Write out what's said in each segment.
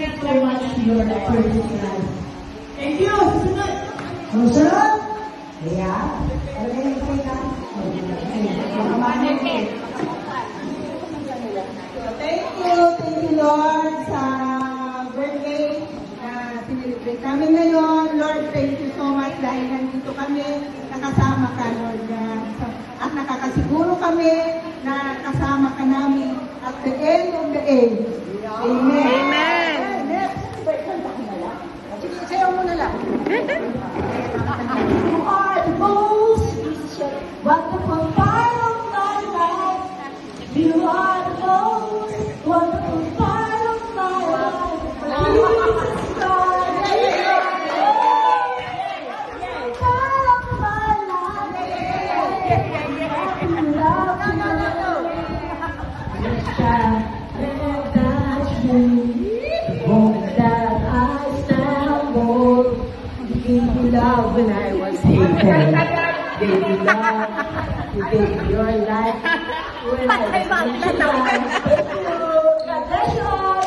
you so much to your personal. Thank you! Susunod! Susunod? Yeah. Ano kayo yung ka? Thank you, Lord, sa birthday na sinilibrate namin ngayon. Lord, thank you so much dahil nandito kami, nakasama ka, Lord. At nakakasiguro kami na kasama ka namin at the end of the age. Amen. Amen. Sayaw mo na lang. You are the most wonderful part of my life. You are the most wonderful part of my life. Jesus Christ. Part of my life. Love you. Yes, child, touch me. Hope that I stumble. Gave you love when I was 8. Gave you love. You gave me your life. When I was God bless you all.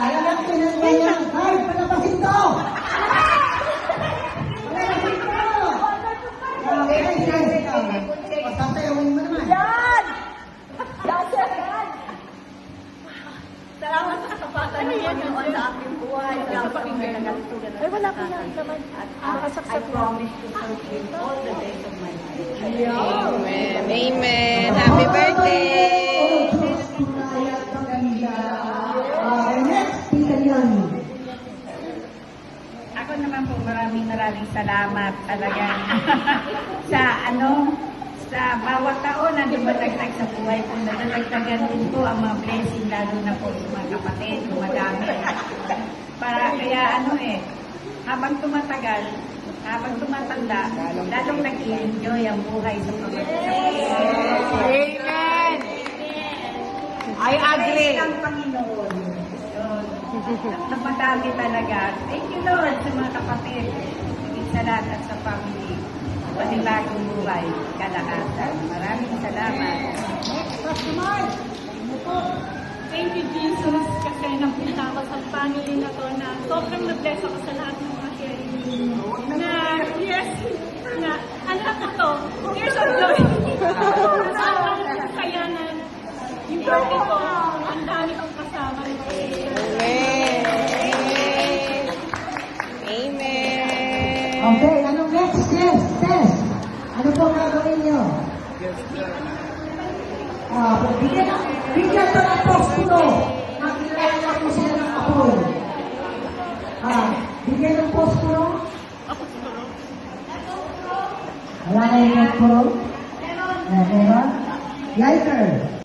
Alam lang pinagyan. Ay, palabasin to! Palabasin to! Okay, pasasayawin mo naman. Yan! Yan, sir, yan! Salamat sa kapatan niyo noon sa aking buhay. Salamat sa aking nagatutunan. Ay, wala po yan naman. I promise to serve Him all the days of my life. Amen. Amen. Happy birthday. Next, Tita Leonie. Ako naman po maraming salamat talagang sa bawat taon na dumadagdag sa buhay ko, nadadagdagan din po ang mga blessing, lalo na po sa mga kapatid, dumadami. Kaya habang tumatagal, habang tumatanda, lalong nag-i-enjoy ang buhay sa pamilya. Amen. I agree. Ang Panginoon. At madami talaga. Thank you, Lord, sa mga kapatid. Higit sa lahat at sa family. Panibagong buhay, kalakasan. Maraming salamat. Thank you, Jesus, kasi napunta ako sa family na to na sobrang na-bless ako sa lahat ng mga sharing na yes, na anak ko to, years of joy. Sobrang kayanan. Yung birthday ko, ang dami kong kasama. Amen. Amen. Okay, anong next? Test. Ano po gagawin nyo? Bigyan to ng postulo. Makilala ko sila ng apoy. Bigyan ng postulo. Wala na yung postulo? Meron. Lighter.